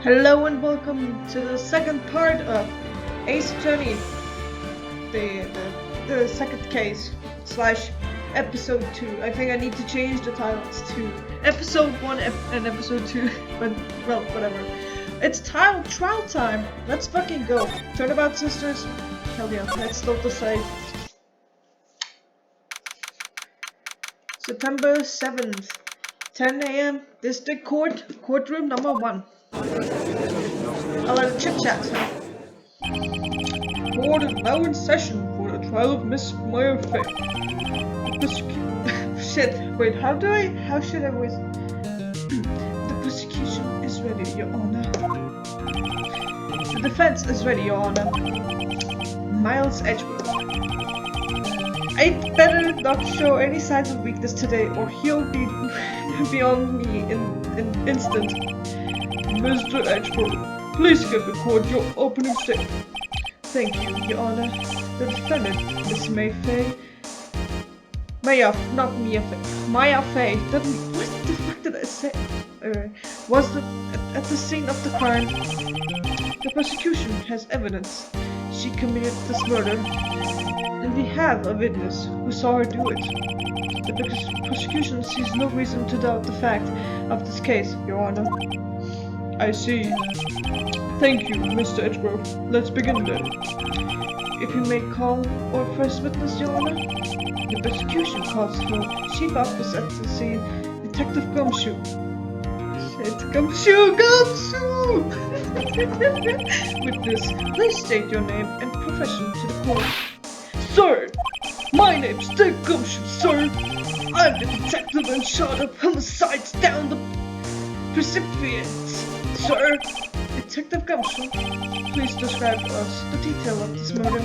Hello and welcome to the second part of Ace Attorney, the second case slash episode 2. I think I need to change the titles to episode 1 and episode 2, but well, whatever. It's trial time. Let's fucking go. Turnabout sisters. Hell yeah, let's start the save. September 7th, 10 a.m. District Court, courtroom number 1. A lot of chit chat. Court is now in session for the trial of Miss Maya Fay. Shit, wait, how should I voice? The prosecution is ready, Your Honor. The defense is ready, Your Honor. Miles Edgeworth. I'd better not show any signs of weakness today, or he'll be beyond me in an instant. Mr. Edgeworth, please give the court your opening statement. Thank you, Your Honor. The defendant, Miss Mayfay. Maya Fay. What the fuck did I say? Was at the scene of the crime. The prosecution has evidence she committed this murder, and we have a witness who saw her do it. The prosecution sees no reason to doubt the fact of this case, Your Honor. I see. Thank you, Mr. Edgeworth. Let's begin then. If you may call our first witness, Your Honor. The prosecution calls for chief officer at the scene, Detective Gumshoe. Shit, Gumshoe! Witness, please state your name and profession to the court. Sir, my name's Dick Gumshoe, sir. I'm the detective and shot of homicides down the recipients, sir. Detective Gumshoe, please describe to us the detail of this murder.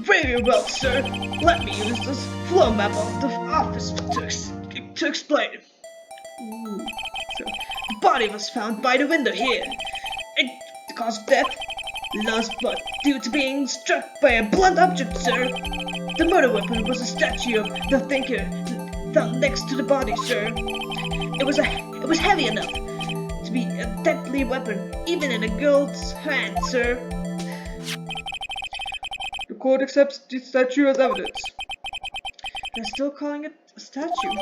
Very well, sir. Let me use this flow map of the office to explain. Ooh. So, the body was found by the window here. And the cause of death? Lost blood due to being struck by a blunt object, sir. The murder weapon was a statue of the thinker found next to the body, sir. It was heavy enough to be a deadly weapon, even in a girl's hand, sir. The court accepts the statue as evidence. They're still calling it a statue.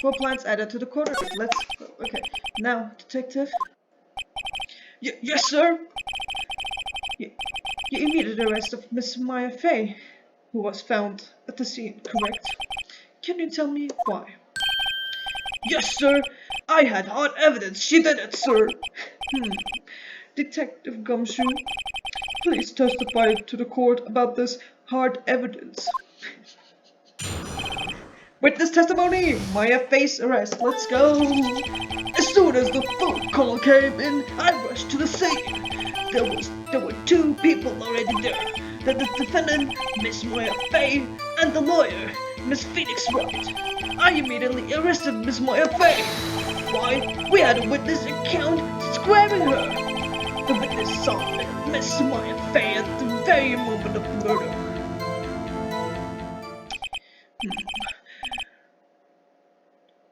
4 plans added to the court record. Let's... Okay. Now, detective. Yes, sir. You immediate arrest of Miss Maya Fay, who was found at the scene, correct? Can you tell me why? Yes, sir. I had hard evidence she did it, sir. Detective Gumshoe, please testify to the court about this hard evidence. Witness testimony! Maya Fay's arrest. Let's go! As soon as the phone call came in, I rushed to the scene. There were 2 people already there. The defendant, Miss Maya Fay, and the lawyer, Miss Phoenix Wright. I immediately arrested Miss Maya Fay. Why? We had a witness account describing her. The witness saw Miss Maya Fay at the very moment of the murder.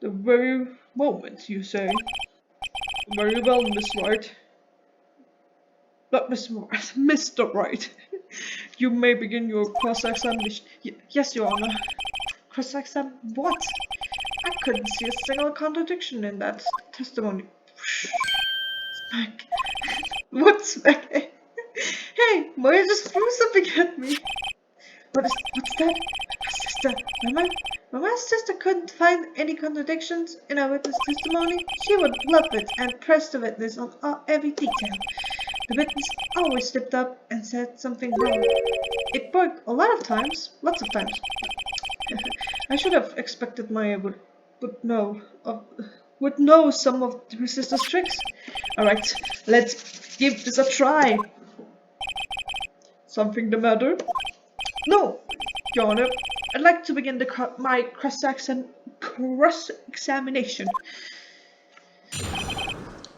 The very moment, you say? Very well, Miss Wright. Not Miss Wright, Mr. Wright. You may begin your cross-examination. Yes, Your Honor. Cross-exam? What? I couldn't see a single contradiction in that testimony. Smack. What smack? Hey, Moya just threw something at me. What's that? My sister. My sister couldn't find any contradictions in our witness testimony. She would love it and press the witness on every detail. The witness always slipped up and said something wrong. It worked a lot of times, lots of times. I should have expected Maya would know some of her sister's tricks. Alright, let's give this a try. Something the matter? No, Your Honor. I'd like to begin my cross-examination.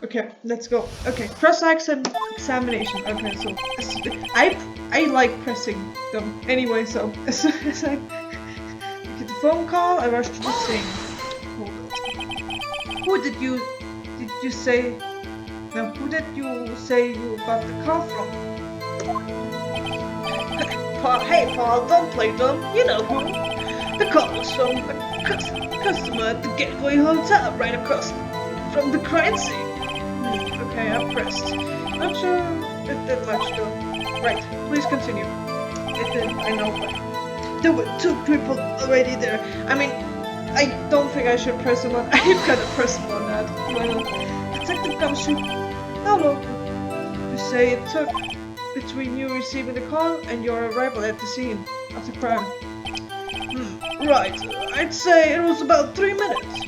Okay, let's go. Okay, cross-examination. Okay, so I like pressing them anyway. So as soon as I get the phone call, I rush to the scene. Hold on. Who did you say Now, who did you say you got the car from? Hey, Paul, don't play dumb. You know who? The call was from a customer at the Gateway Hotel right across from the crime scene. Okay, I pressed. Not sure it did much though. Right, please continue. It did, I know, but there were 2 people already there. I mean, I don't think I should press him on. I'm gonna press him on that. Well, Detective Gumshoe, how long would you say it took between you receiving the call and your arrival at the scene of the crime? Right, I'd say it was about 3 minutes.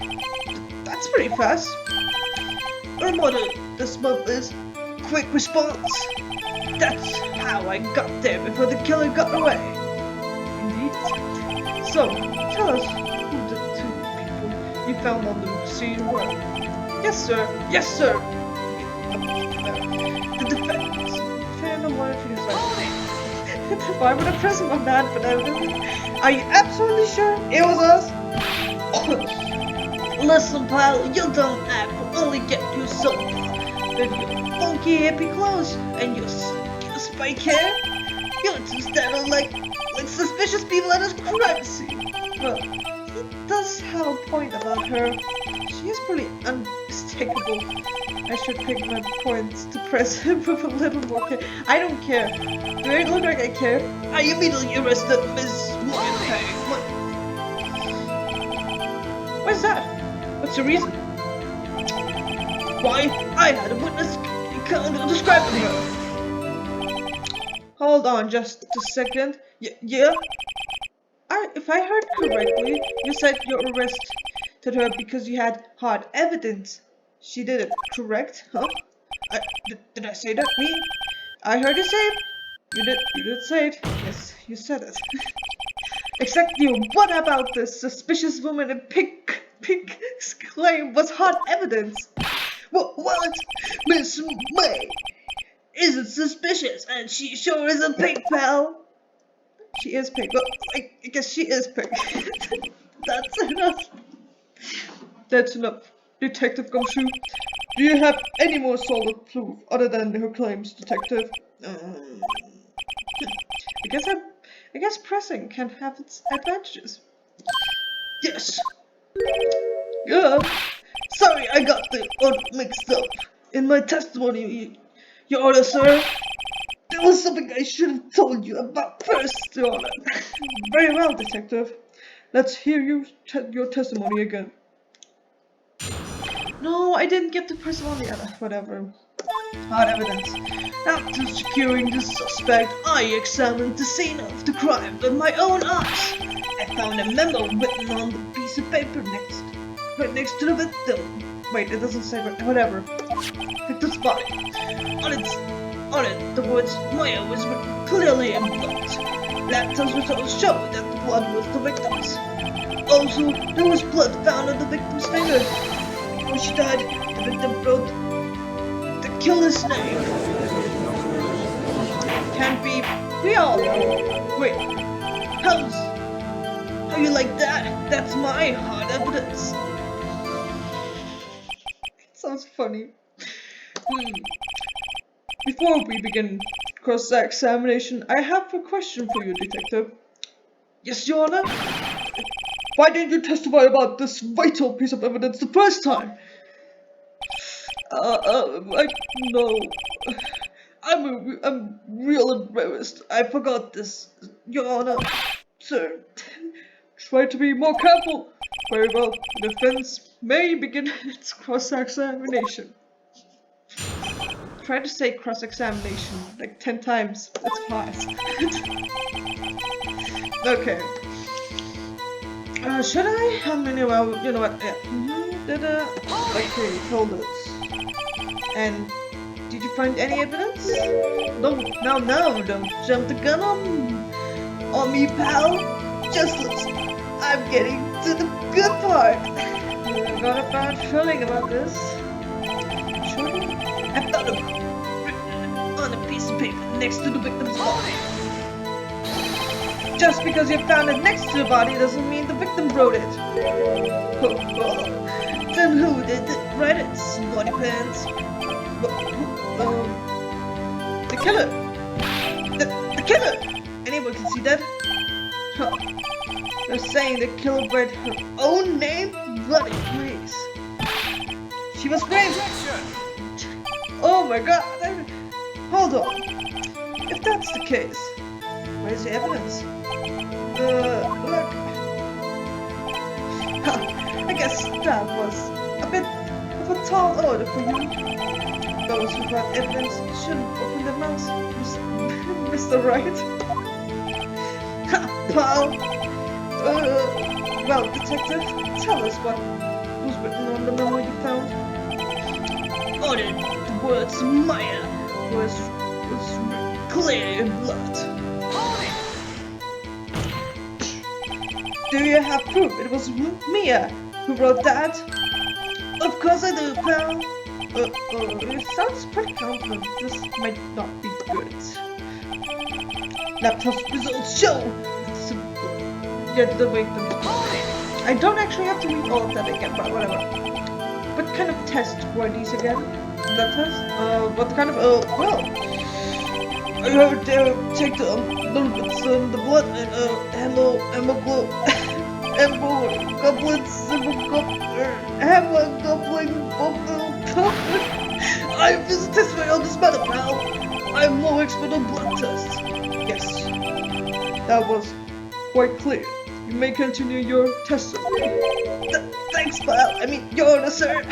That's pretty fast. Our motto this month is quick response. That's how I got there before the killer got away. Indeed. So, tell us who the 2 people you found on the scene were. Yes, sir. Yes, sir. The defendants. Fair no more if you say. Why would I press him on that? But are you absolutely sure it was us? Listen, pal, your dumb act will only get you so far. With your funky hippie clothes and your spike hair, you're too standard like suspicious people at a crime scene. Well, he does have a point about her. She is pretty unmistakable. I should pick my points to press him with a little more care. I don't care. Do I look like I care? I immediately arrested Miss Morgan. What's that? What's the reason? Why, I had a witness describing her. Hold on just a second. Yeah? If I heard correctly, you said you arrested her because you had hard evidence. She did it, correct? Huh? Did I say that? Me? I heard you say it. You did say it. Yes, you said it. Exactly what about this suspicious woman in pink's claim was hard evidence? What? Miss May isn't suspicious, and she sure is a pink, pal. She is pink. Well, I guess she is pink. That's enough. That's enough. Detective Gumshoe, do you have any more solid proof other than her claims, Detective? I guess pressing can have its advantages. Yes. Yeah. Sorry, I got the order mixed up. In my testimony, Your Honor, sir, there was something I should have told you about first, Your Honor. Very well, Detective. Let's hear your testimony again. No, I didn't get the person on the other. Whatever. Hard evidence. After securing the suspect, I examined the scene of the crime with my own eyes. I found a memo written on the piece of paper right next to the victim. Wait, it doesn't say whatever. Victim's body. On it, the words Maya was written clearly in blood. Lab test results show that the blood was the victim's. Also, there was blood found on the victim's finger. When she died, the victim wrote the killer's name. Can't be. We all know. Wait, how you like that? That's my hard evidence. Sounds funny. Before we begin cross-examination, I have a question for you, Detective. Yes, Your Honor? Why didn't you testify about this vital piece of evidence the first time? No. I'm real embarrassed. I forgot this, Your Honor. Sir, try to be more careful. Very well, the defense may begin its cross-examination. Try to say cross-examination like 10 times. It's fast. Okay. Should I? Well, you know what? Yeah. Okay, hold it. And did you find any evidence? No, don't jump the gun on me, pal. Just listen. I'm getting to the good part. I got a bad feeling about this. Sure? I found it written on a piece of paper next to the victim's body. Just because you found it next to the body doesn't mean the victim wrote it. Then who did right, it's Bloody Pants. The killer! The killer! Anyone can see that? Huh. They're saying the killer read her own name? Bloody please. She was framed! Oh my god! Hold on. If that's the case, where's the evidence? Look. I guess that was a bit of a tall order for you. Those who got evidence shouldn't open their mouths, Mr. Wright. Ha, pal. Well, detective, tell us what was written on the memo you found. On it, the words Maya was clear in blood. Do you have proof it was Mia who wrote that? Of course I do, pal. It sounds pretty confident. This might not be good. Lab test results show the victim. I don't actually have to read all of that again, but whatever. What kind of tests were these again? Blood test? What kind of, well, I heard they would take the little bits of the blood and, hemoglobin, I visited my oldest mother, pal. I'm no expert on blood tests. Yes, that was quite clear. You may continue your testimony. Thanks, pal. I mean, your honor, sir.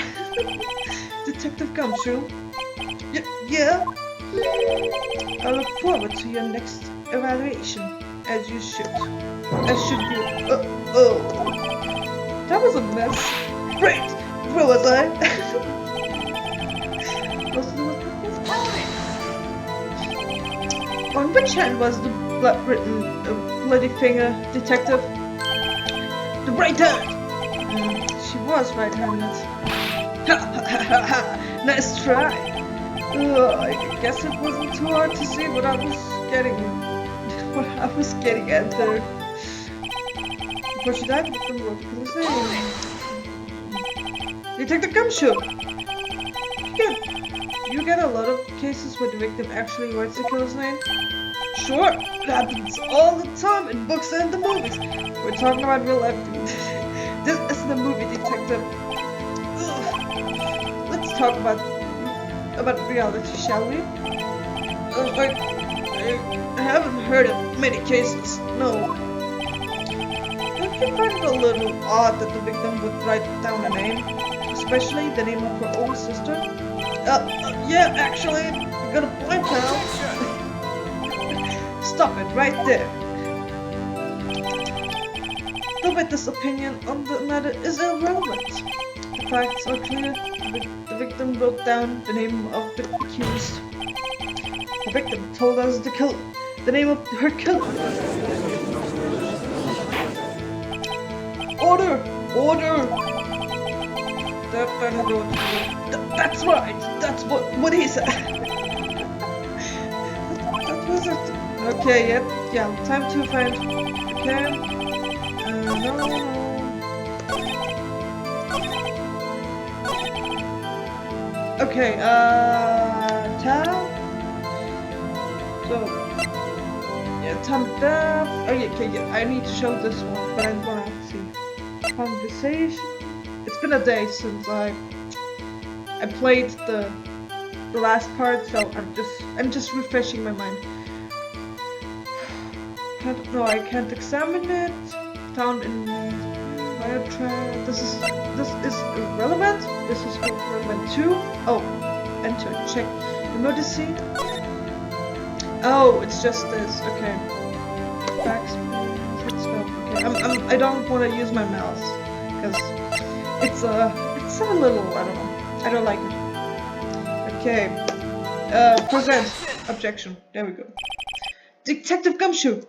Detective Gumshoe. Yeah? I look forward to your next evaluation, as you should. As should you. That was a mess. Great! Where was I? On which hand was the blood-written bloody finger, detective? The right hand! She was right-handed. Nice try! I guess it wasn't too hard to see what I was getting at there. Before she died, the victim wrote the killer's name. Detective Gumshoe! You get a lot of cases where the victim actually writes the killer's name? Sure, it happens all the time in books and the movies. We're talking about real life. This isn't a movie, detective. Ugh. Let's talk about reality, shall we? I haven't heard of many cases, no. Don't you find it a little odd that the victim would write down a name? Especially the name of her own sister? Yeah, actually, you got a point, pal. Stop it right there. The witness' opinion on the matter is irrelevant. The facts are clear. The victim wrote down the name of the accused. The victim told us the name of her killer. Order! Order! That's right! That's what he said! That was it. Okay, yeah, time to find... Okay. No. Okay, tab. So, yeah, time tab. Oh, yeah, okay, yeah, I need to show this one, but I want to see. Conversation. It's been a day since I played the last part, so I'm just refreshing my mind. I can't examine it. Found in Biotrack. This is irrelevant. This is irrelevant too. Oh, enter. Check emergency. Oh, it's just this. Okay. Backspace. Let's go. Okay. I don't want to use my mouse because it's a little. I don't know. I don't like it. Okay. Present. Objection. There we go. Detective Gumshoe.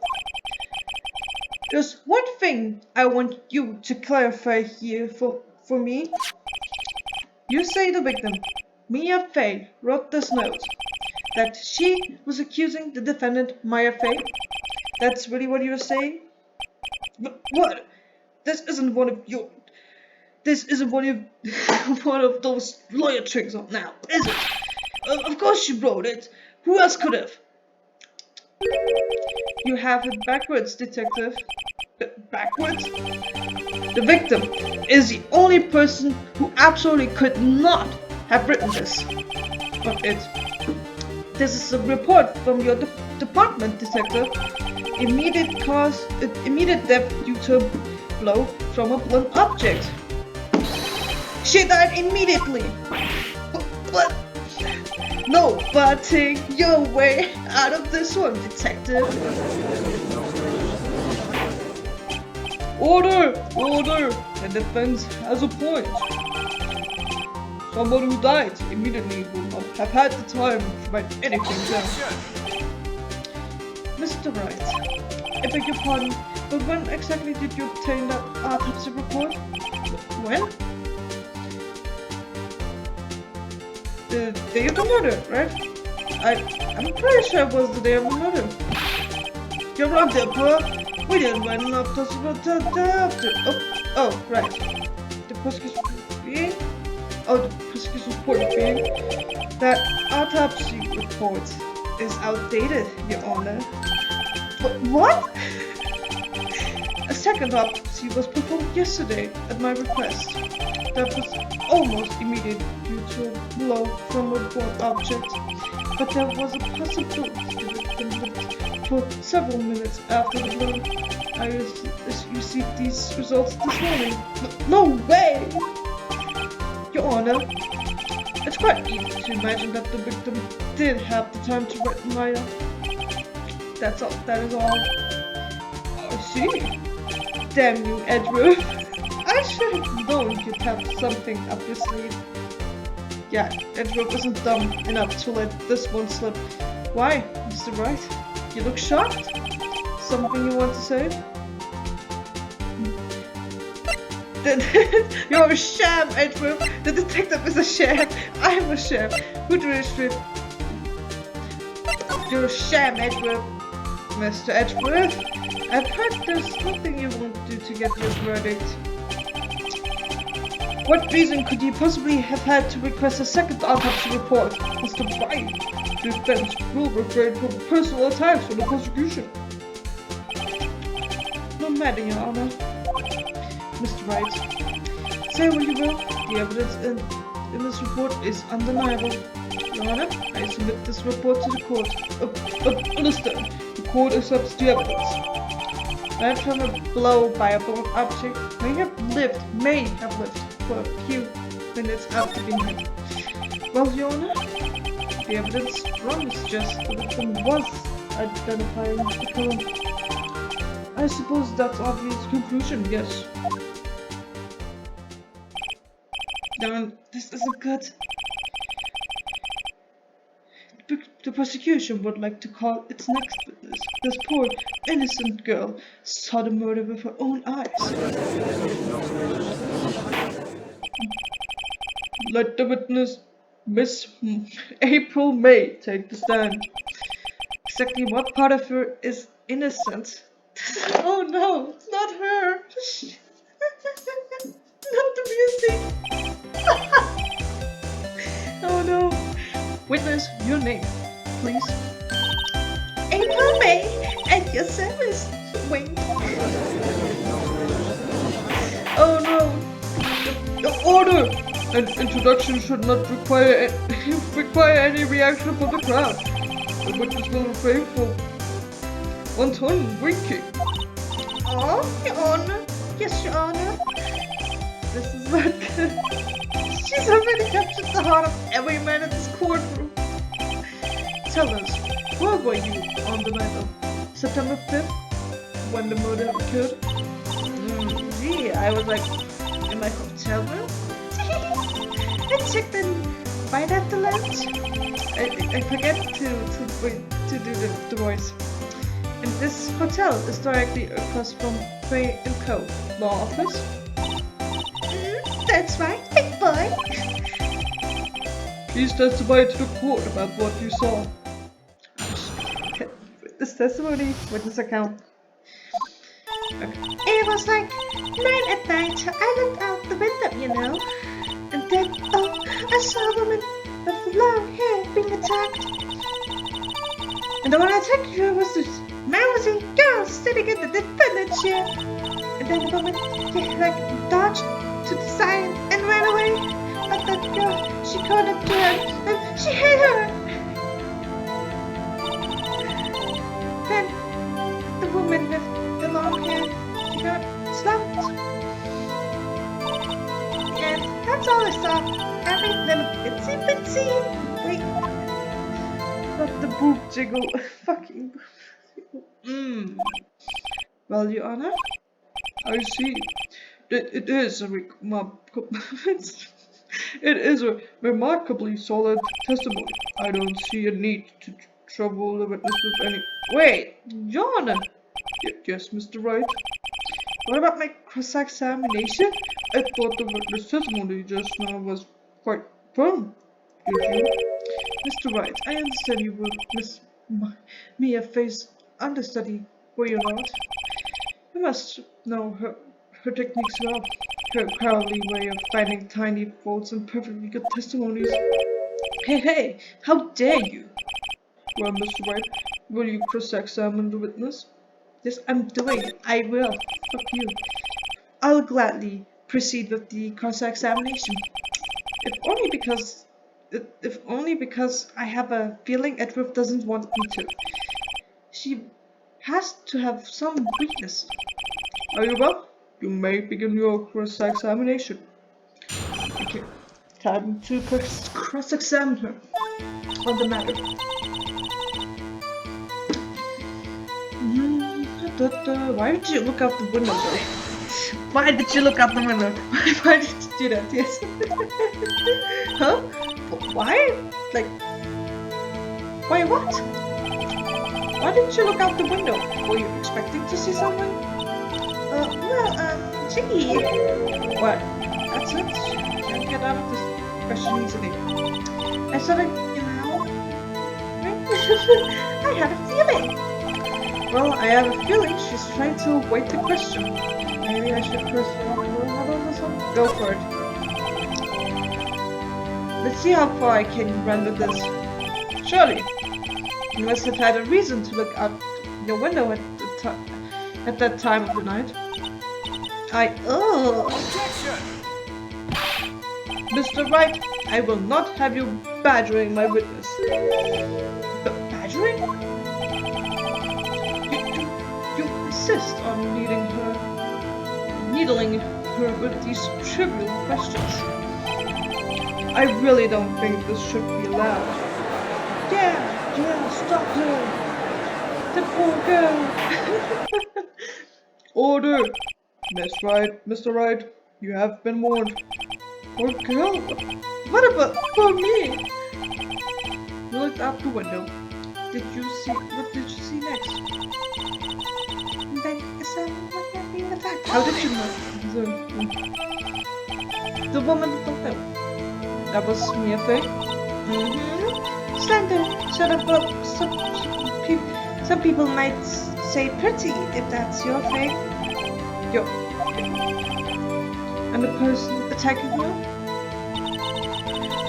There's one thing I want you to clarify here for me. You say the victim, Mia Fey, wrote this note. That she was accusing the defendant, Maya Fey. That's really what you're saying? But what? This isn't one of your... This isn't one of one of those lawyer tricks up now, is it? Of course she wrote it. Who else could have? You have it backwards, detective. Backwards? The victim is the only person who absolutely could not have written this. But this is a report from your department, detective. Immediate death due to blow from a blunt object. She died immediately. But no butting your way out of this one, detective. Order! Order! The defense has a point. Someone who died immediately will not have had the time to write anything down. Mr. Wright, I beg your pardon, but when exactly did you obtain that autopsy report? When? The day of the murder, right? I'm pretty sure it was the day of the murder. You're wrong there, bro. We didn't write an autopsy report after. Oh, right. The prosecution being? Oh, the prosecution report being that autopsy report is outdated, Your Honor. What? A second autopsy was performed yesterday at my request. That was almost immediate due to a blow from a blunt object, but there was a possibility that the victim lived for several minutes after the blow. I received these results this morning. No way! Your Honor, it's quite easy to imagine that the victim did have the time to write and write up. That is all. I see. Damn you, Edward. I should have known you'd have something up your sleeve. Yeah, Edward wasn't dumb enough to let this one slip. Why, Mr. Wright? You look shocked? Something you want to say? You're a sham, Edward. The detective is a sham. I'm a sham. Who do you strip? You're a sham, Edward. Mr. Edgeworth, I've heard there's nothing you won't do to get your verdict. What reason could you possibly have had to request a second autopsy report, Mr. Wright? The defense will refrain from personal attacks on the prosecution. No matter, Your Honor. Mr. Wright, say what you will, the evidence in this report is undeniable. Your Honor, I submit this report to the court. Understand. The court accepts the evidence. That from a blow by a blunt object may have lived for a few minutes after being hit. Well, Your Honor, the evidence runs just the victim was identifying the killer. I suppose that's obvious conclusion, yes. Darn, this isn't good. The prosecution would like to call its next witness. This poor, innocent girl saw the murder with her own eyes. Let the witness, Miss April May, take the stand. Exactly what part of her is innocent? Oh no, it's not her. Not the music. Oh no. Witness, your name, please. April May, at your service. Wait. Oh no. The order. An introduction should not require any reaction from the crowd. The witness will refrain from wanton winking. Oh, Your Honor. Yes, Your Honor. This is not good. She's already captured the heart of every man in this courtroom. Tell us, where were you on the night of September 5th, when the murder occurred? Gee, I was like, in my hotel room? I checked in right after lunch. I forget to do the voice. And this hotel is directly across from Wright & Co. law office. That's right, big boy. Please testify to the court about what you saw. Witness testimony, witness account. It was like 9 at night, so I looked out the window, you know. And then, oh, I saw a woman with long hair being attacked. And the one attacking her was this mousy girl sitting in the defendant chair. And then the woman, like, dodged to the side and ran away. But that girl, she caught up to her and she hit her. Then the woman with the long hair, she got slumped. And that's all I saw. Every little bitsy. Wait. Not the boob jiggle. Fucking boob jiggle. Well, Your Honor, I see. It is a it is a remarkably solid testimony. I don't see a need to trouble the witness with any. Wait, Your Honor. Yes, Mr. Wright. What about my cross-examination? I thought the witness testimony just now was quite firm. Did you? Mr. Wright, I understand you were Miss Mia Faye's understudy, were you not? You must know her techniques well. Her crowdly way of finding tiny faults and perfectly good testimonies. Hey, how dare you? Well, Mr. Wright, will you cross-examine the witness? Yes, I'm doing it. I will. Fuck you. I'll gladly proceed with the cross-examination. If only because I have a feeling Edward doesn't want me to. She has to have some weakness. Very well. You may begin your cross-examination. Okay. Time to cross-examine her on the matter. Why did you look out the window, though? Why did you look out the window? Why did you do that? Yes. Huh? Why? Like, why what? Why didn't you look out the window? Were you expecting to see someone? Gee. What? That's it? Can't get out of this question easily. I sort of, you know, I had a feeling. Well, I have a feeling she's trying to avoid the question. Maybe I should first on this one? Go for it. Let's see how far I can run with this. Surely, you must have had a reason to look out your window at that time of the night. Objection! Mr. Wright, I will not have you badgering my witness. Badgering? You insist on needling her with these trivial questions. I really don't think this should be allowed. Yeah, stop her! The poor girl! Order! Mr. Wright, you have been warned. Poor girl? What about poor me? You looked out the window. What did you see next? Then I saw what being attacked. How did you know? The woman with the limp. That was Mia Faye? Slender, sort of, some people might say pretty, if that's your thing. Yo. And the person attacking her?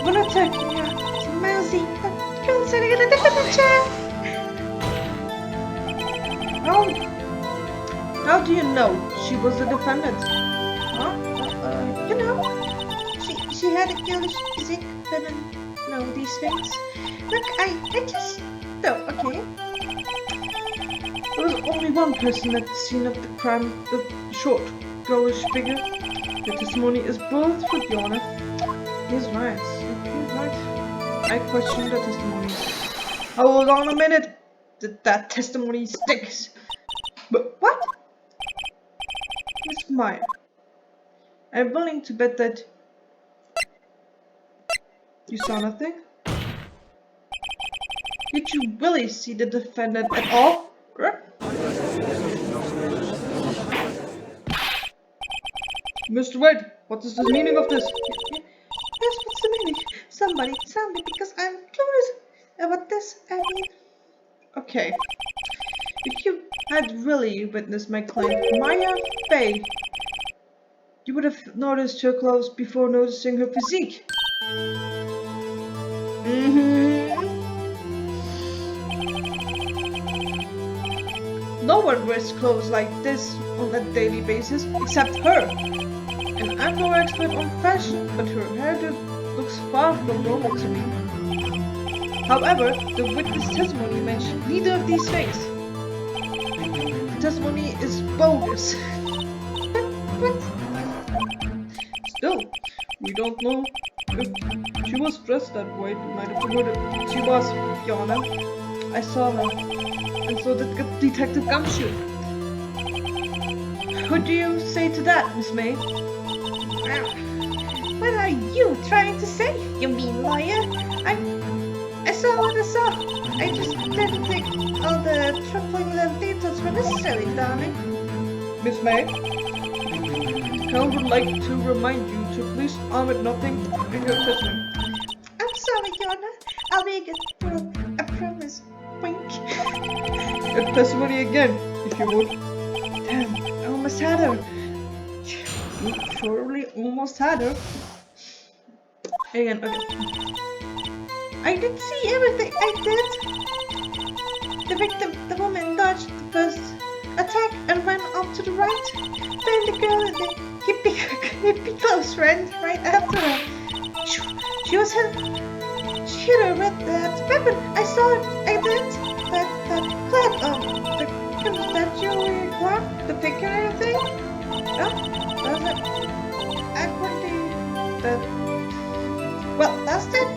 We're not attacking her. It's a mousy. The girl sitting in a different chair. How do you know she was the defendant? Huh? You know, she had a girlish physique, women know these things. Look, I just... No, okay. There was only one person at the scene of the crime, the short, girlish figure. The testimony is both for Your Honor. He's right. He's right. I question the testimony. Hold on a minute. That testimony stinks. But what? Miss Meyer, I'm willing to bet that you saw nothing. Did you really see the defendant at all? Mr. Wright, what is the meaning of this? Yes, what's the meaning? Somebody tell me, because I'm curious about this. I mean... Okay. If you had really witnessed my claim, Maya Fey, you would have noticed her clothes before noticing her physique. No one wears clothes like this on a daily basis except her. And I'm no expert on fashion, but her hairdo looks far from normal to me. However, the witness testimony mentioned neither of these things. The testimony is bogus. But Still, we don't know if she was dressed that way the night of the murder. She was, Yana. I saw her. And so did Detective Gumshoe. What do you say to that, Miss May? what are you trying to say, you mean liar? I saw what I saw. I just didn't think all the troubling little details were necessary, darling. Miss May? I would like to remind you to please omit nothing in your testimony. I'm sorry, Yana. I'll make it through. I promise. Wink. Your testimony again, if you would. Damn, I almost had her. You surely almost had her. Again, okay. I did see everything. I did. The victim, the woman, dodged the first attack and ran off to the right. Then the girl in the hippie clothes ran right after her. She was hit. She hit her with that weapon. I saw it. I did. That clock. That jewelry clock. The picture thing. Oh, was it? According that. Well, that's it.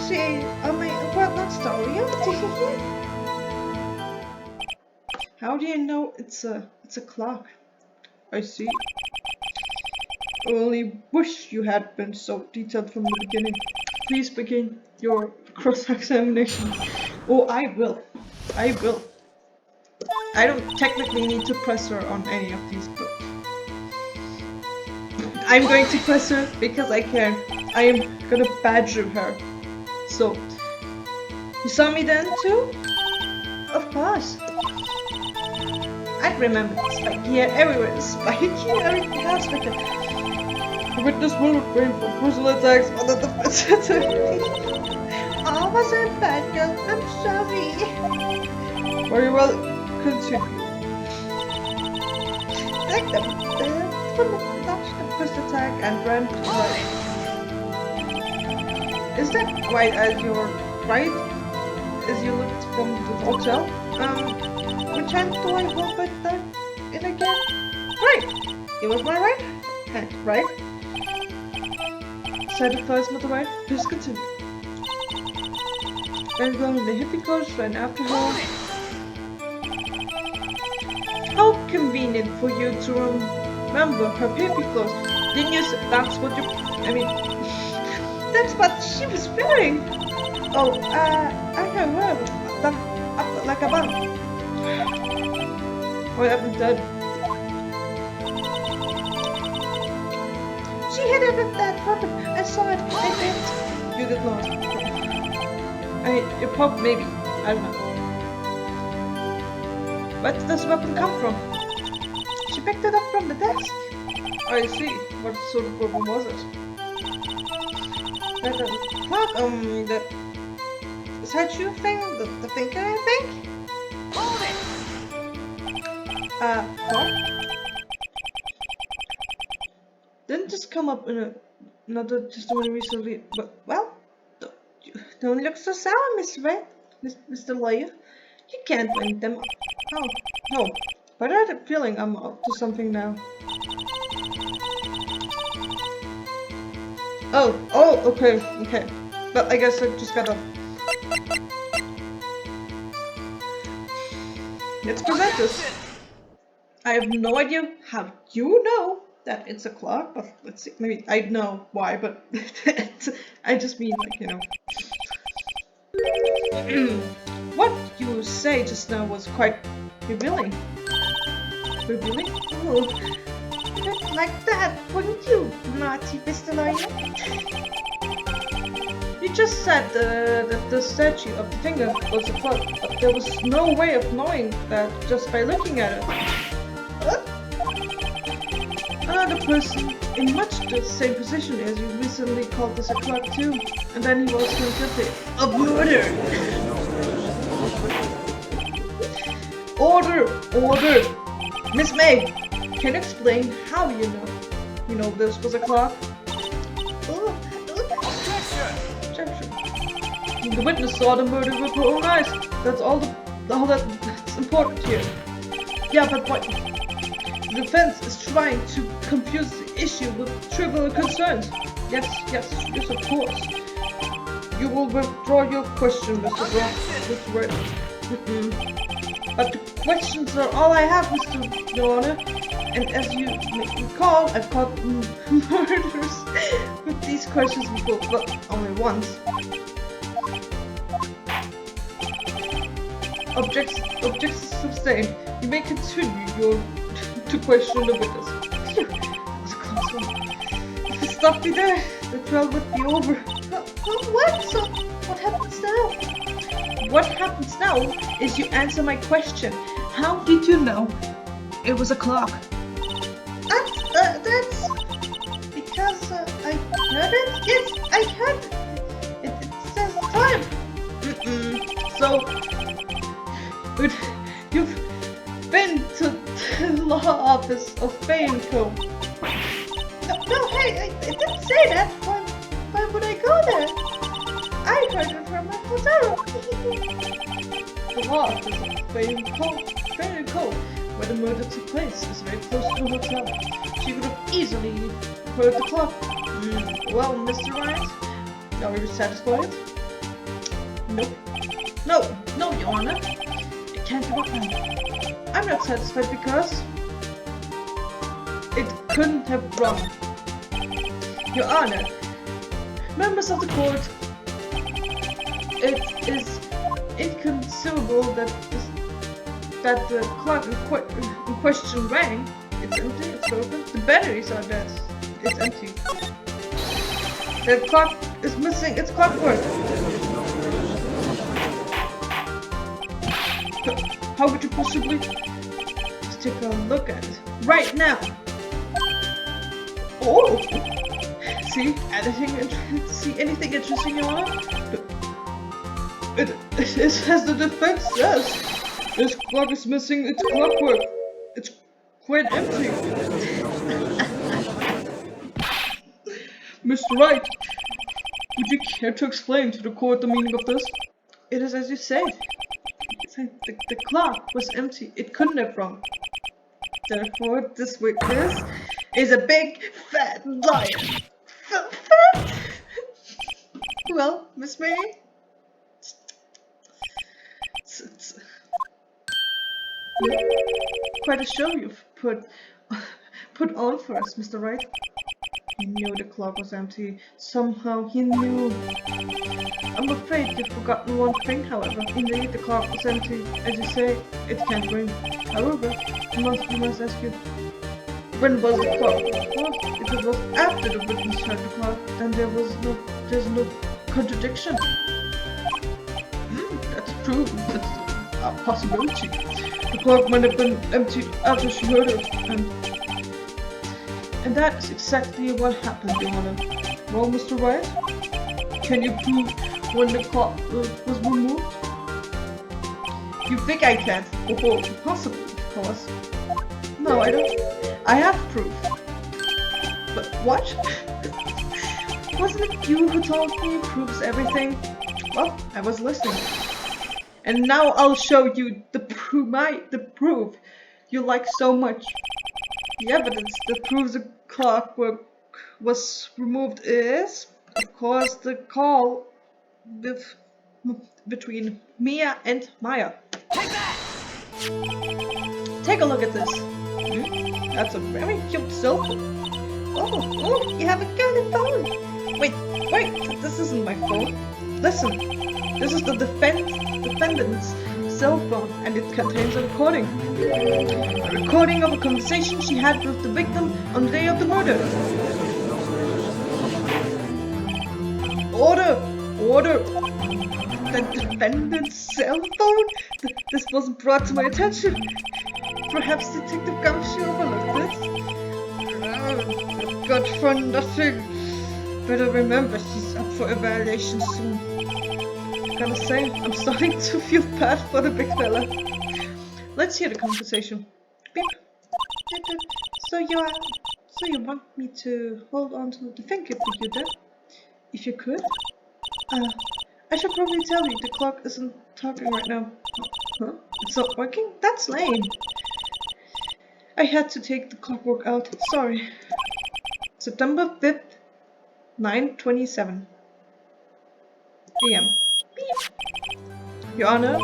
See, my important story. How do you know it's a clock? I see. I only wish you had been so detailed from the beginning. Please begin your cross-examination. Oh, I will. I will. I don't technically need to press her on any of these, but I'm going to press her because I can. I am gonna badger her. So, you saw me then too? Of course. I remember the spiky hair everywhere. The spiky hair, everything else with it. The witness will refrain from personal attacks on the defense attorney. Oh, was I bad, girl? I'm sorry. Very well, continue. Like the woman dodged the first attack and ran to the right. Is that right as your right? As you looked from the hotel? Which hand do I hold with that in again? Right! It was my right hand, right? Satisfies with the right? Please continue. Then going the hippie clothes ran after her. How convenient for you to remember her hippie clothes. Didn't you say that's what you... I mean... That's what she was wearing! Oh, I can wear them up like a bun. What happened then? She hit it with that weapon. I saw it. I did. You did not. I mean, it popped maybe. I don't know. Where did this weapon come from? She picked it up from the desk. I see. What sort of weapon was it? That clock, the statue thing, the thinker, I think? What? Didn't this come up in another testimony recently? But, well, don't look so sour, Miss Wright, Mr. Lawyer. You can't blame them. Oh, no. But I had a feeling I'm up to something now. Oh, okay. But I guess I just gotta... Let's present this. I have no idea how you know that it's a clock, but let's see. Maybe I know why, but I just mean, like, you know. What you say just now was quite revealing. Revealing? Oh, not like that, wouldn't you, naughty Mr. Lawyer? You You just said that the statue of the finger was a clock, but there was no way of knowing that just by looking at it. What? Another person in much the same position as you recently called this a clock too, and then he was convicted of murder. Order! Order! Miss May, can you explain how you know this was a clock? Oh, Objection. The witness saw the murder with her own eyes. That's all that's important here. Yeah, but what? The defense is trying to confuse the issue with trivial concerns. Yes, of course. You will withdraw your question, Mr. Brock. Mr. Wright. But the questions are all I have, Mr. Your Honor. And as you may recall, I've caught murderers with these questions before, but only once. Objects sustained. You may continue to question the witness. Phew, that was a close one. If you stopped me there, the trial would be over. what? So, what happens now? What happens now is you answer my question. How did you know it was a clock? That's because I heard it. Yes, I heard it. It says time. So, you've been to the law office of Fayeco. No, hey, I didn't say that. Why would I go there? I heard it from my hotel. The law office of Fayeco, where the murder took place, is very close to the hotel. She could have easily heard the clock. Well, Mr. Wright, are you satisfied? Nope. No, Your Honor. It can't give up now. I'm not satisfied because it couldn't have run. Your Honor, members of the court, it is inconceivable that the clock in question rang. It's empty, it's broken. The batteries are dead. It's empty. The clock is missing its clockwork. How could you possibly? Let's take a look at it right now. Oh! See anything interesting, Your Honor? It is as the defense says. This clock is missing its clockwork. It's quite empty. Mr. Wright, would you care to explain to the court the meaning of this? It is as you say. The clock was empty. It couldn't have rung. Therefore, this witness is a big fat liar. Fat? Well, Miss May, it's quite a show you've put on for us, Mr. Wright. He knew the clock was empty. Somehow he knew. I'm afraid you've forgotten one thing, however. Indeed, the clock was empty. As you say, it can't ring. However, we must ask you, when was the clock? Well, if it was after the witness heard the clock, then there's no contradiction. That's true. That's a possibility. The clock might have been empty after she heard it, and that is exactly what happened, Your Honor. Well, Mr. Wright, can you prove when the clock was removed? You think I can't? Oh, impossible, of course. No, I don't. I have proof. But what? Wasn't it you who told me proves everything? Well, I was listening. And now I'll show you the proof you like so much. The evidence that proves the clockwork was removed is, of course, the call between Mia and Maya. Take a look at this. That's a very cute cell phone. Oh, you have a good phone. Wait, this isn't my phone. Listen, this is the defendant's cell phone, and it contains a recording. A recording of a conversation she had with the victim on the day of the murder. Order! order. The defendant's cell phone? This wasn't brought to my attention. Perhaps Detective Gumshoe overlooked this? Good for nothing. Better remember, she's up for evaluation soon. Gotta say, I'm starting to feel bad for the big fella. Let's hear the conversation. Beep. So you want me to hold on to the finger for you then? If you could? I should probably tell you the clock isn't talking right now. Huh? It's not working? That's lame. I had to take the clockwork out. Sorry. September 5th, 9:27 a.m. Your Honor,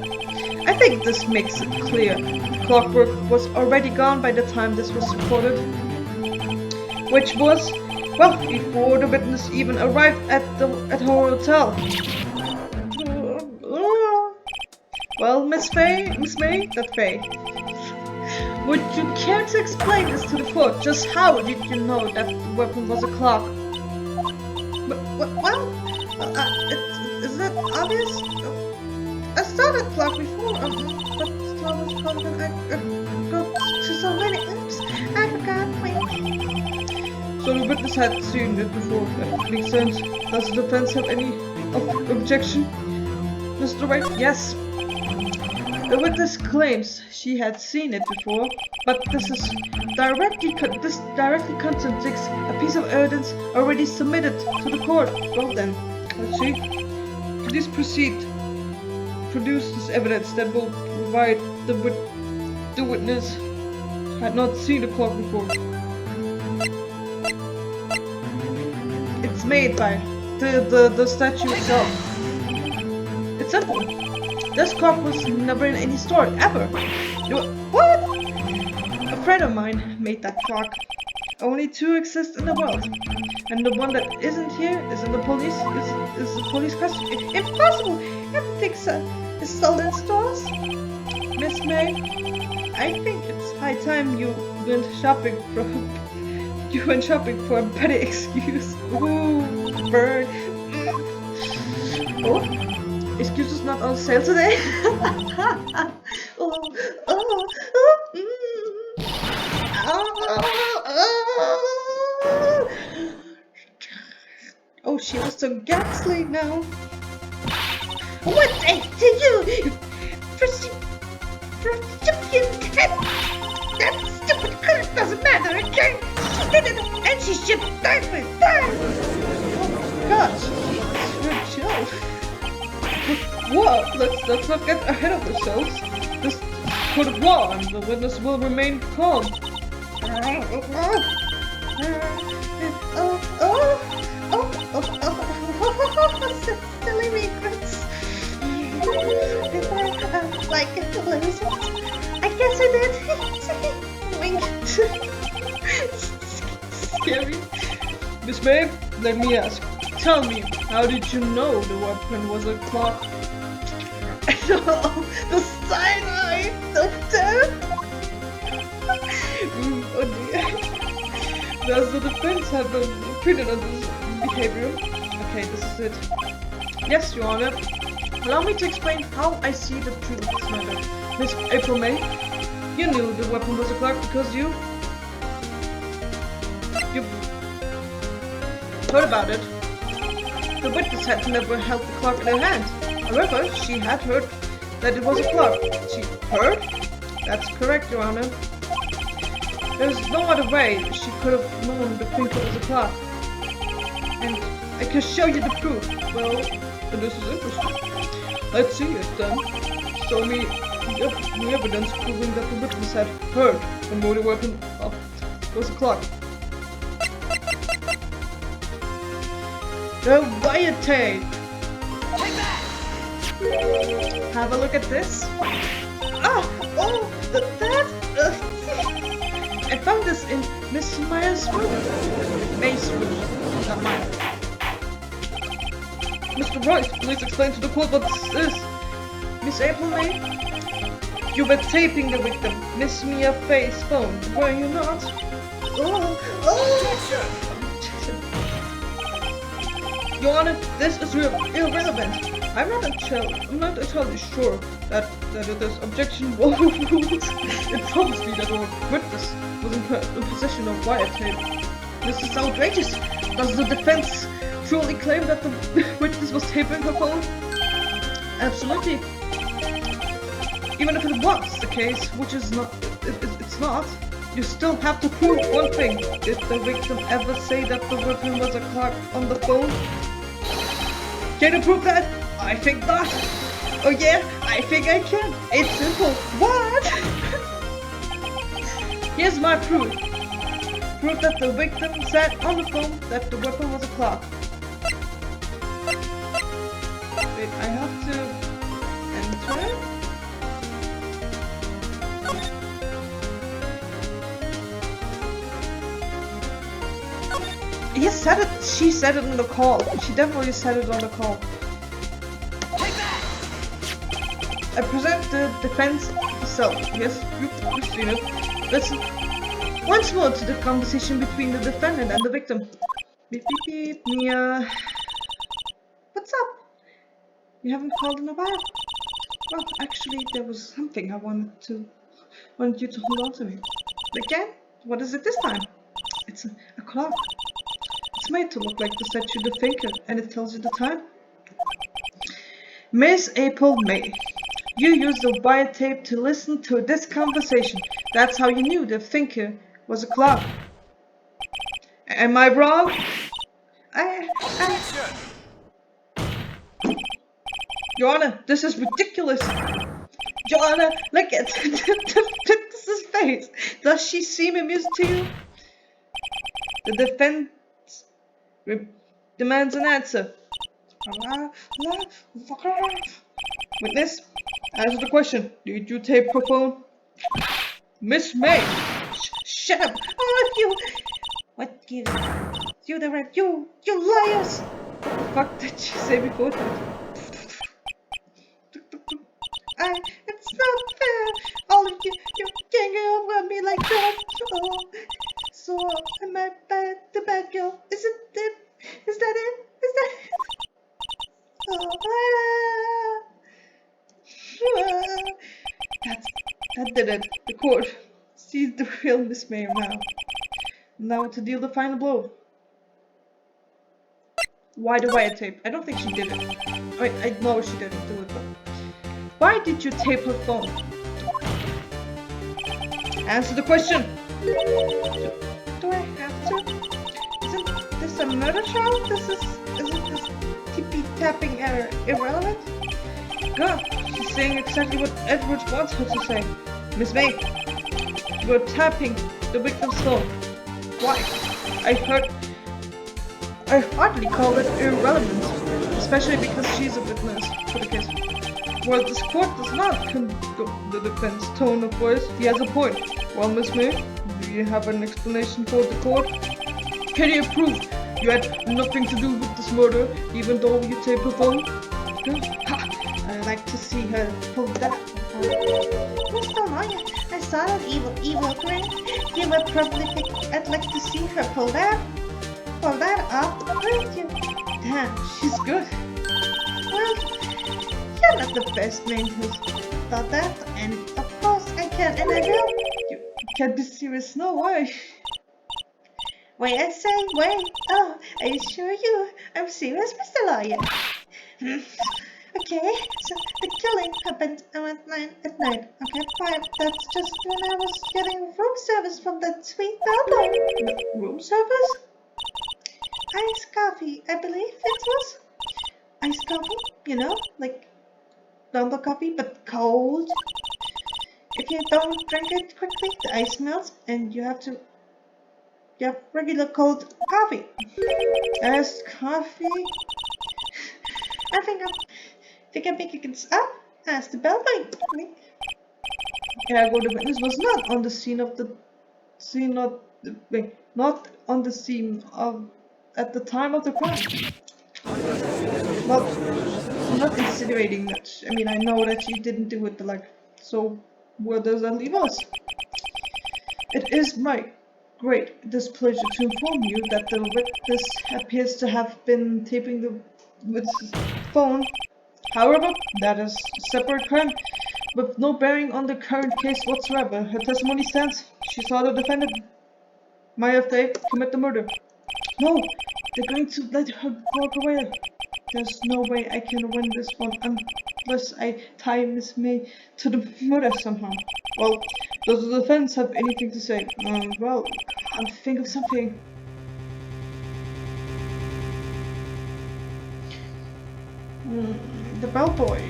I think this makes it clear. The clockwork was already gone by the time this was reported. Which was, well, before the witness even arrived at her hotel. Well, Miss May, not Faye. Would you care to explain this to the court? Just how did you know that the weapon was a clock? Well, isn't it obvious? I saw that clock before, but Thomas called it. I go to so many apps. I forgot. Wait. So the witness had seen it before. That makes sense. Does the defense have any objection, Mr. Wright? Yes. The witness claims she had seen it before, but this directly contradicts a piece of evidence already submitted to the court. Well then, let's see. Please proceed. Produce this evidence that will provide the witness had not seen the clock before. It's made by the statue itself. It's simple. This clock was never in any store, ever. What? A friend of mine made that clock. Only two exist in the world. And the one that isn't here is in the police, is the police custody. Impossible! Everything is sold in stores. Miss May, I think it's high time you went shopping for a better excuse. Ooh, burn. Oh? Excuses not on sale today. Oh, she was so ghastly now. What I to you? That stupid color doesn't matter, okay? She did it, and she should die for that. Oh gosh, chill. What? Let's not get ahead of ourselves. This court of law, and the witness will remain calm. Silly regrets. Like it to lose it. I guess I did. Wink. Scary. Miss May, let me ask. Tell me, how did you know the weapon was a clock? The cyanide of death! Oh dear. Does the defense have an opinion on this behavior? Okay, this is it. Yes, Your Honor. Allow me to explain how I see the truth of this matter. Miss April May, you knew the weapon was a clock because you heard about it. The witness had never held the clock in her hand. However, she had heard that it was a clock. She heard? That's correct, Your Honor. There's no other way she could have known the finger was a clock. And I can show you the proof. Well, this is interesting. Let's see it then. Show me the evidence proving that the witness had heard the motor weapon was a clock. The wiretape! Have a look at this. I found this in Miss Meyer's room. May's room, not mine. Mr. Wright, please explain to the court what this is. Miss April May, you were taping the victim, Miss Mia Faye's phone, were you not? Your Honor, this is irrelevant. I'm not entirely sure that it is objectionable rules. It troubles me that our witness was in possession of wiretape. This is outrageous. Does the defense truly claim that the witness was taping her phone? Absolutely. Even if it was the case, which is not, it's not, you still have to prove one thing. Did the victim ever say that the weapon was a clock on the phone? Can you prove that? I think not. Oh yeah, I think I can. It's simple. What? Here's my proof. Proof that the victim said on the phone that the weapon was a clock. Wait, I have to enter? He said it. She said it on the call. She definitely said it on the call. I present the defense itself. Yes, you've seen it. Listen once more to the conversation between the defendant and the victim. Beep beep beep. Mia. What's up? You haven't called in a while. Well, actually, there was something I wanted you to hold on to me. Again? What is it this time? It's a clock. It's made to look like the statue the thinker, and it tells you the time. Miss April May, you used the wiretape to listen to this conversation. That's how you knew the thinker was a clock. Am I wrong? Your Honor, this is ridiculous. Your Honor, look at the witness's face. Does she seem amused to you? The defense demands an answer. Witness, answer the question. Did you tape her phone? Miss May! Shut up! Oh, you! What you? You the red? You liars! What the fuck did she say before that? It's not fair! All of you ganging over me like that! Oh, so am I the bad girl? Is it it? Is that it? Is that it? Oh, That did it. The court sees the real Miss May now. Now to deal the final blow. Why the wiretape? I don't think she did it. I know she didn't do it, but why did you tape her phone? Answer the question. do I have to? Isn't this a murder trial? Isn't this tippy tapping irrelevant? Good. She's saying exactly what Edwards wants her to say. Miss May, you're tapping the victim's phone. Why? I hardly call it irrelevant, especially because she's a witness for the case. While this court does not condone the defense tone of voice, he has a point. Well, Miss May, do you have an explanation for the court? Can you prove you had nothing to do with this murder, even though you taped her phone? Good. Ha! I'd like to see her pull that up. Mr. Lawyer, I saw that evil grin. You would probably think I'd like to see her pull that up, wouldn't you? Damn, she's good. Well, you're not the first man who's thought that, and of course I can and I will. You can't be serious, no way. Wait, I say, wait. Oh, I assure you, I'm serious, Mr. Lawyer. Okay, so the killing happened around 9 at night. Okay, fine. That's just when I was getting room service from that sweet bellboy. Room service? Iced coffee, I believe it was. Iced coffee, you know, like normal coffee, but cold. If you don't drink it quickly, the ice melts, and you have regular cold coffee. Iced coffee? I think I'm making it up. Ask the bellboy. Ergo, the witness was not on the scene of not on the scene of at the time of the crime. Well, I'm not insinuating that. I mean, I know that she didn't do it, like, so where does that leave us? It is my Great. It is a pleasure to inform you that the witness appears to have been taping the witness's phone. However, that is a separate crime with no bearing on the current case whatsoever. Her testimony stands. She saw the defendant, Maya Fey, commit the murder. No, they're going to let her walk away. There's no way I can win this one unless I tie Miss May to the murder somehow. Well, does the defense have anything to say? Well, I'll think of something. The bellboy.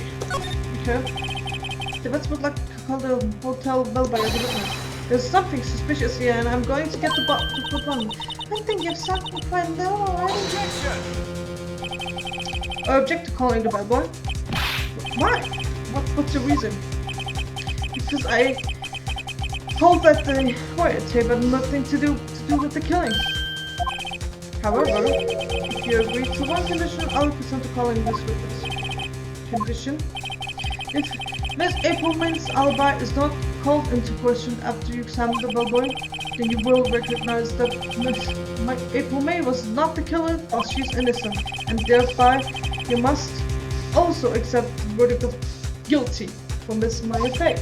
Okay. The vets would like to call the hotel bellboy as a witness. There's something suspicious here, and I'm going to get the button. I think you've sucked me quite little already. I object to calling the bellboy. Why? What's the reason? Because I hold that the tape had nothing to do with the killing. However, if you agree to one condition, I'll consent to calling this witness. Condition: if Miss April May's alibi is not called into question after you examine the bellboy, then you will recognize that Miss April May was not the killer, or she's innocent, and thereby you must also accept the verdict of guilty for Miss Maya Fey.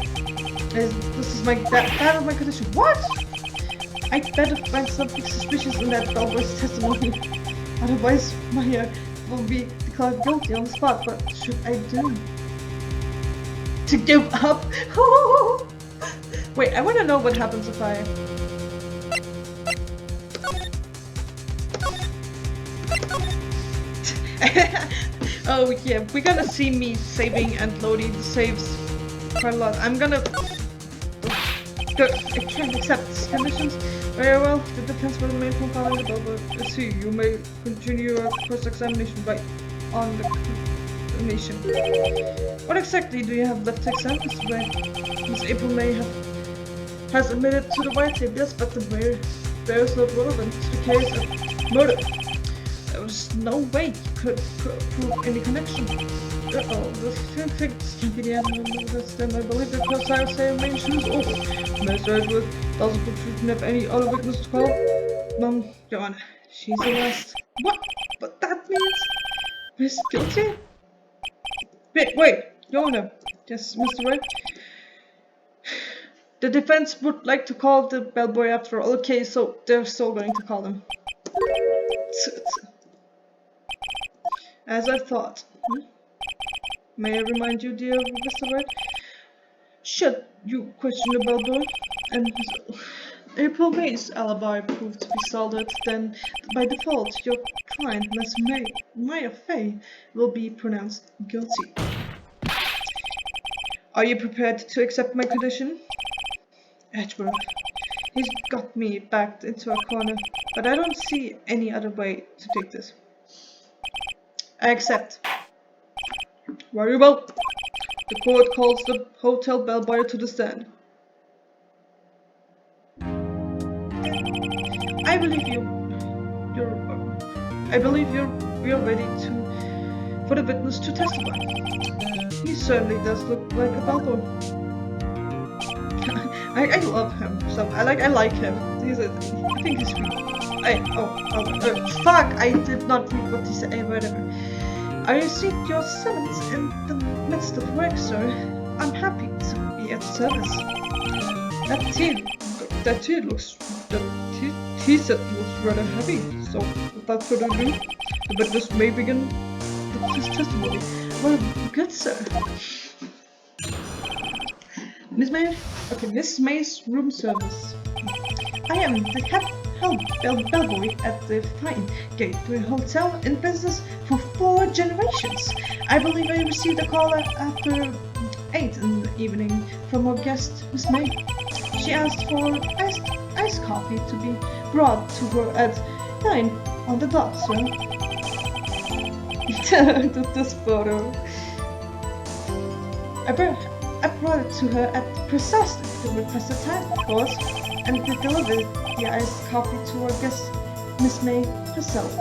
This is that is my condition. What? I better find something suspicious in that bellboy's testimony. Otherwise, Maya will be declared guilty on the spot. What should I do? To give up? Wait, I want to know what happens if I... Oh yeah, we're gonna see me saving and loading the saves quite a lot. I'm gonna... I can't accept these conditions. Very well, the defense will remain from calling the bellboy. Let's see, you may continue your cross-examination right on the examination. What exactly do you have left to examine, Mr. Wright? Miss April May has admitted to the white tape, yes, but the bear is not relevant to the case of murder. There was no way you could prove any connection. Uh-oh, this things can be the animal then I believe the cross-eye say main shoes over. Mr. Edward doesn't protrude have any other witness to call. Your Honor, she's the last. What? But that means Miss guilty? Wait, Your Honor. Yes, Mr. Wright. The defense would like to call the bellboy after all. Okay, so they're still going to call him. As I thought. May I remind you, dear Mr. Wright? Should you question the bellboy and April May's alibi proved to be solid, then by default your client, Miss Maya Fey, will be pronounced guilty. Are you prepared to accept my condition? Edward, he's got me backed into a corner, but I don't see any other way to take this. I accept. Very well. The court calls the hotel bellboy to the stand. I believe you're ready for the witness to testify. He certainly does look like a bellboy. I love him. So I like him. I think he's sweet. Fuck! I did not read what he said. Whatever. I received your summons in the midst of work, sir. I'm happy to be at service. That tea set looks rather heavy. So, without further ado, the witness may begin his testimony. Well, good, sir. Miss May? Okay, Miss May's room service. I am the head bellboy at the Fine Gateway Hotel, in business for 4 generations. I believe I received a call after 8 in the evening from our guest, Miss May. She asked for iced coffee to be brought to her at 9 on the dot, sir. This photo. I brought it to her at precisely the requested time, of course, and they delivered the iced coffee to our guest, Miss May herself.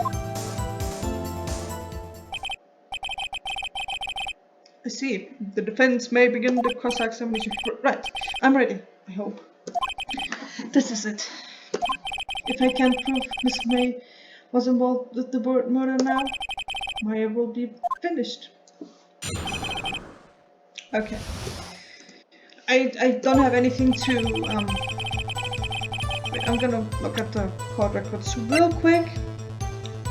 I see. The defense may begin the cross-examination. Right. I'm ready, I hope. This is it. If I can't prove Miss May was involved with the murder now, Maya will be finished. Okay. I don't have anything to wait, I'm gonna look at the court records real quick.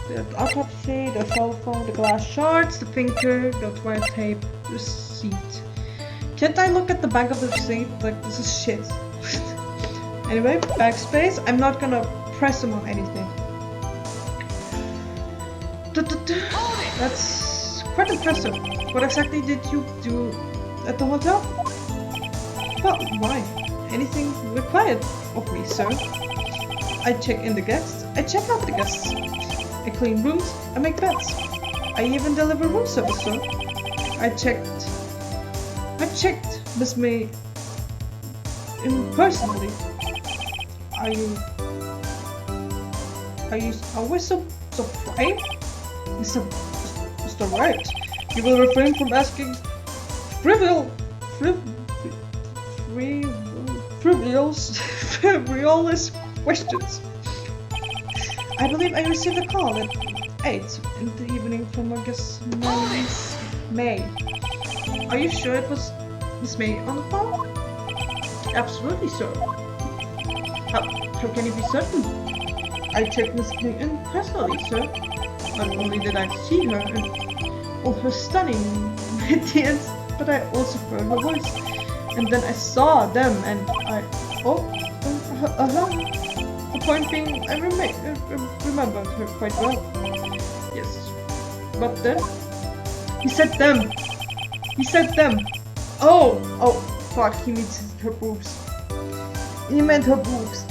The autopsy, the cell phone, the glass shards, the finger, the wire tape, receipt. Can't I look at the back of the receipt? Like, this is shit. Anyway, backspace. I'm not gonna press them on anything. That's quite impressive. What exactly did you do at the hotel? Well, why? Anything required of me, sir? I check in the guests. I check out the guests. I clean rooms. I make beds. I even deliver room service, sir. I checked Miss May personally. Are you always so brave? Mr. Wright, you will refrain from asking frivolous questions. I believe I received a call at 8 in the evening from a guest Miss May. Are you sure it was Miss May on the phone? Absolutely, sir. How can you be certain? I checked Miss May in personally, sir. Not only did I see her and all her stunning radiance, but I also heard her voice. And then I saw them and the point being, I remembered her quite well. Yes. But then, he said them. Oh, fuck, he means her boobs. He meant her boobs.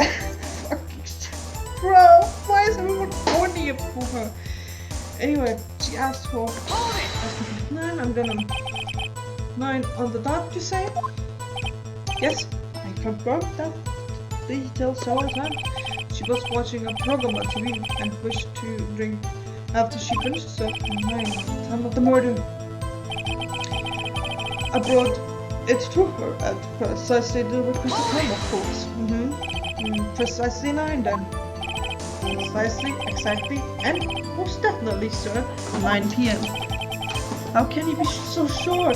Fucking shit. Bro, why is everyone horny for her? Anyway, she asked for 9, I'm gonna 9 on the dot, you say? Yes, I confirm that details several times. She was watching a program on TV and wished to drink after she finished, so 9, time of the murder. I brought it to her at precisely the requested time, of course. Precisely 9 then. Precisely, exactly, and most definitely, sir, 9 p.m. How can you be so sure?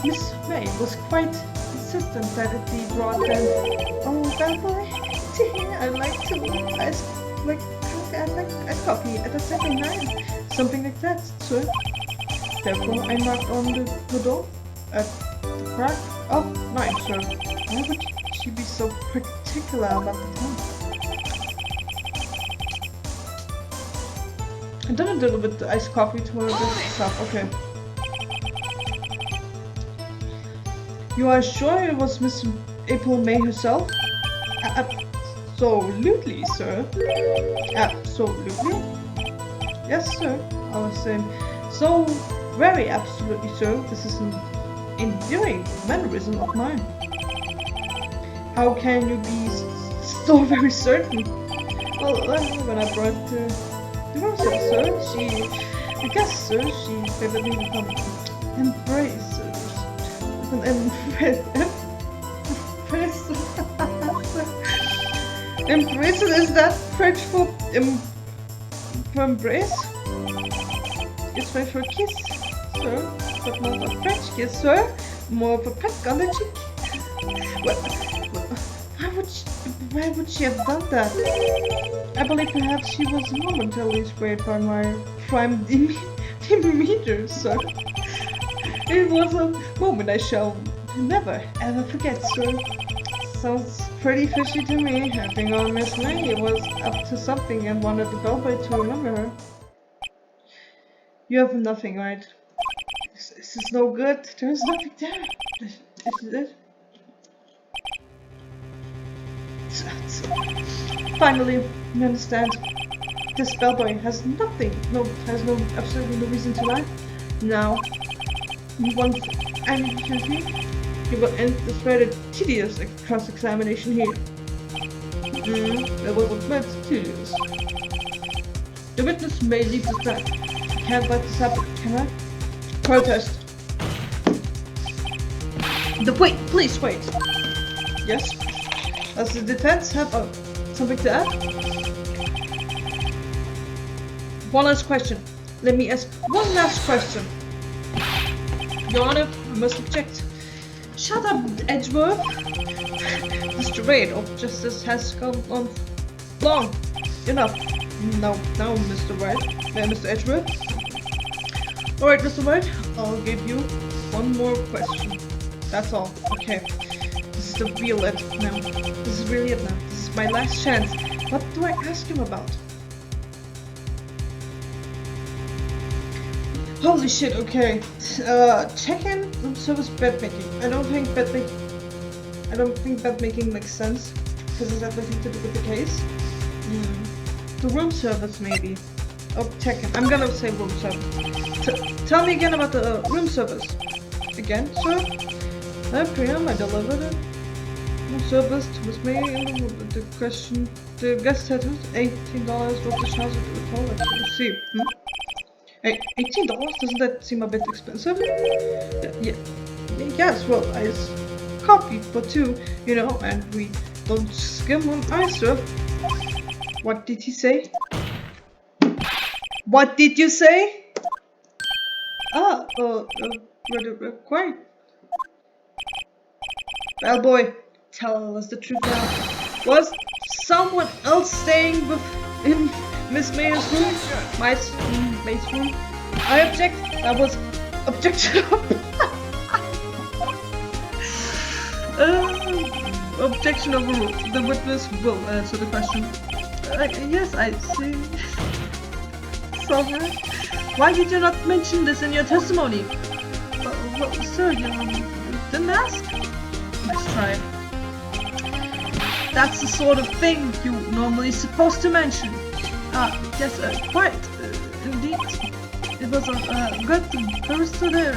Miss May was quite insistent that it be brought then. Oh, that boy, I like ice coffee at exactly 9. Something like that, sir. Therefore, I marked on the door at the crack of 9, sir. Why would she be so particular about the time? I done a little bit the iced coffee to her stuff. Okay. You are sure it was Miss April May herself? Absolutely, sir. Absolutely. Yes, sir. I was saying. So very absolutely, sir. This is an endearing mannerism of mine. How can you be so very certain? Well, when I brought the room service, sir, I guess, sir, she favored me with an embraces. With an embraces, is that French for embrace? It's French for kiss, sir, but not a French kiss, sir. More of a peck on the cheek. Well, why would she have done that? I believe perhaps she was momentarily swayed by my prime demeanor, sir. It was a moment I shall never ever forget, sir. Sounds pretty fishy to me. I think old Miss May was up to something and wanted the bellboy to remember her. You have nothing, right? This is no good. There's nothing there. This is it. Finally, you understand. This bellboy has absolutely no reason to lie. Now, you want any me? You will end this rather tedious cross-examination here. That was not tedious. The witness may leave the stand. I can't let this happen, can I? Protest. Wait, please wait. Yes? Does the defense have a something to add? One last question. Let me ask one last question. Your Honor, I must object. Shut up, Edgeworth. This charade of justice has gone on long enough. Now, Mr. Wright, Mr. Edgeworth. Alright, Mr. Wright, I'll give you one more question. That's all. Okay. This is the real it now. This is really it now. This is my last chance. What do I ask him about? Holy shit, okay. Check-in room service bed making. I don't think bed making makes sense because it has nothing to do with the case. The room service maybe. Oh, check-in. I'm gonna say room service. Tell me again about the room service. Again, sir? 9 p.m. I delivered it. Room service was made. The question. The guest had $18 was the charge of the call. Let's see. Hey, $18? Doesn't that seem a bit expensive? Yeah. Yes, well, ice coffee for two, you know, and we don't skim on ice, sir. What did he say? What did you say? Ah, quite. Well, boy, tell us the truth now. Was someone else staying in Miss May's room? May's room? I object. That was objectionable. Objection overruled. The witness will answer the question. Yes, I see. Sorry. Why did you not mention this in your testimony? Well, sir, you didn't ask? Nice try. That's the sort of thing you normally supposed to mention. Yes, quite. Indeed. It was a good barrister there,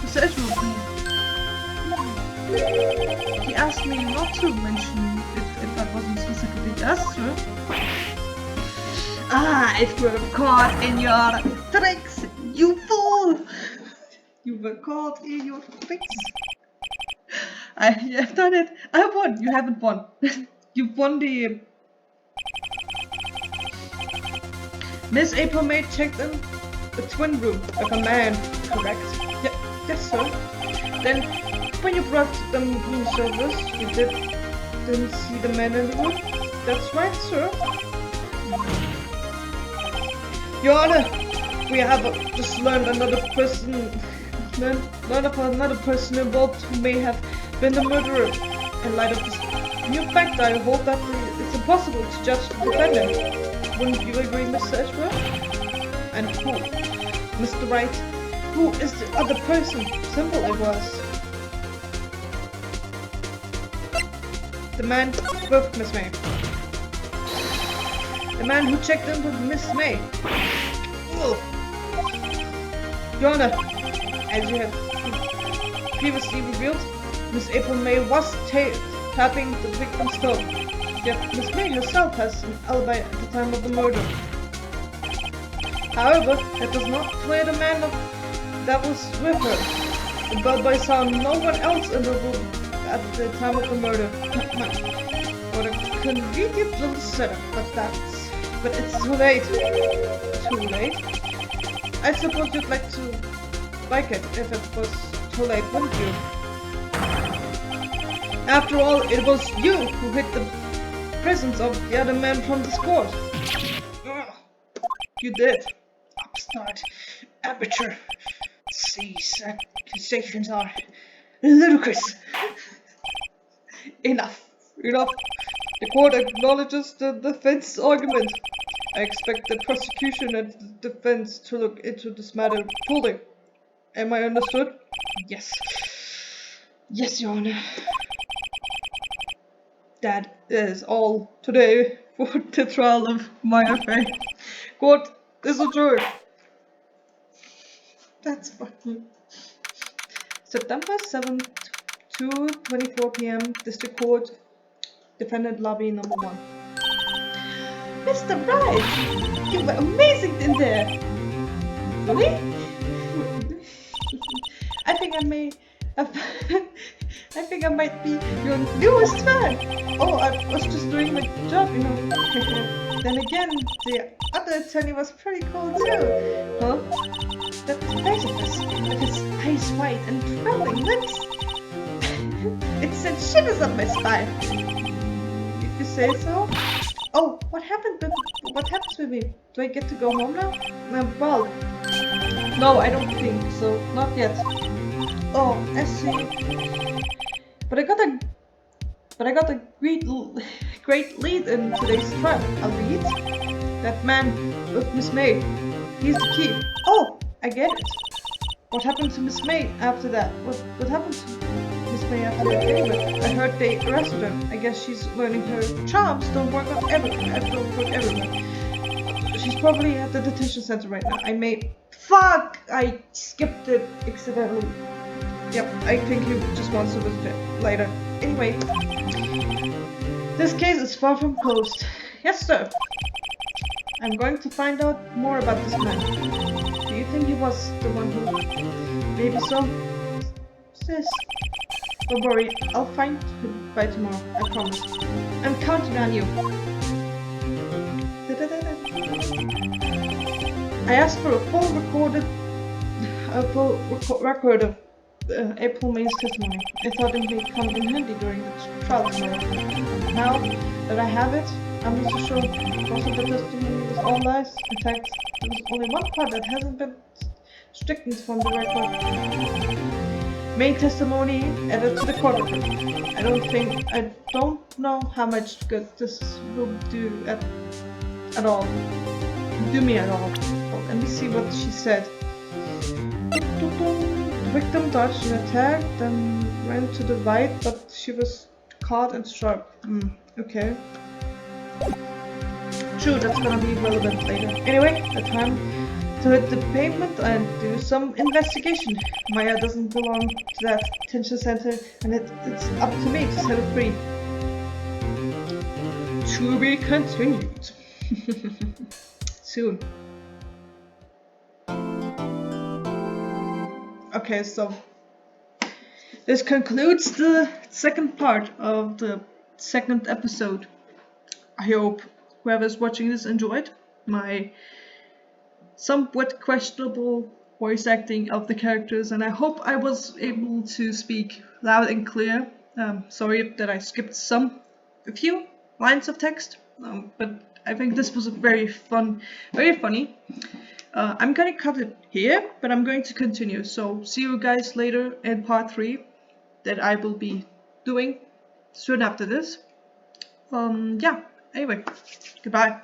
Mr. Edgeworth. He asked me not to mention if I wasn't specifically asked to. If we're caught in your tricks, you fool! You were caught in your tricks. I have done it. I won. You haven't won. You've won the... Miss April May checked in the twin room with a man, correct? Yes, sir. Then, when you brought them room service, you didn't see the man in the room? That's right, sir. Your Honor, we have just learned another person involved who may have been the murderer. In light of this new fact, I hold that it's impossible to judge the defendant. Wouldn't you agree, Mr. Edgeworth? And who? Mr. Wright, who is the other person? Simple it was. The man with Miss May. The man who checked in with Miss May. Ugh. Your Honor, as you have previously revealed, Miss April May was tapping the victim's phone. Yet Miss May herself has an alibi at the time of the murder. However, that does not clear the man that was with her. The bellboy saw no one else in the room at the time of the murder. What a convenient little setup, but it's too late. Too late? I suppose you'd like it if it was too late, wouldn't you? After all, it was you who hid the presence of the other man from this court. Ugh. You did. Upstart. Amateur. These accusations are ludicrous. Enough. The court acknowledges the defense argument. I expect the prosecution and the defense to look into this matter fully. Am I understood? Yes. Yes, Your Honor. That is all today for the trial of my affair. Court is adjourned. That's fucking... September 7th, 2:24 p.m. District Court, Defendant Lobby number 1. Mr. Wright, you were amazing in there. Really? I think I may I think I might be your newest fan. Oh, I was just doing my job, you know. Then again, the other attorney was pretty cool too. Huh? That face of his, with his eyes wide and trembling lips. It sent shivers up my spine. If you say so. Oh, what happens with me? Do I get to go home now? Well, no, I don't think so. Not yet. Oh, I see. But I got a great lead in today's trial. A lead? That man with Miss May. He's the key. Oh, I get it. What happened to Miss May after that? What happened to Miss May after that anyway? I heard they arrested her. I guess she's learning her charms don't work everywhere. She's probably at the detention center right now. Fuck! I skipped it accidentally. Yep, I think he just wants to visit it later. Anyway, this case is far from closed. Yes, sir. I'm going to find out more about this man. Do you think he was the one who... Maybe so? Sis. Don't worry, I'll find him by tomorrow, I promise. I'm counting on you. I asked for a full record of April May's testimony. I thought it may come in handy during the trial tomorrow. Now that I have it, I'm not so sure most of the testimony was all lies. In fact, there was only one part that hasn't been stricken from the record. Main testimony added to the court record. I don't know how much good this will do at all. Do me at all. Well, let me see what she said. The victim dodged an attack, then ran to the right, but she was caught and struck. Okay. True, that's gonna be relevant later. Anyway, the time to hit the pavement and do some investigation. Maya doesn't belong to that detention center, and it's up to me to set her free. To be continued. Soon. Okay, so this concludes the second part of the second episode. I hope whoever's watching this enjoyed my somewhat questionable voice acting of the characters, and I hope I was able to speak loud and clear. Sorry that I skipped a few lines of text, but I think this was very funny. I'm gonna cut it here, but I'm going to continue. So see you guys later in part 3 that I will be doing soon after this. Yeah, anyway, goodbye.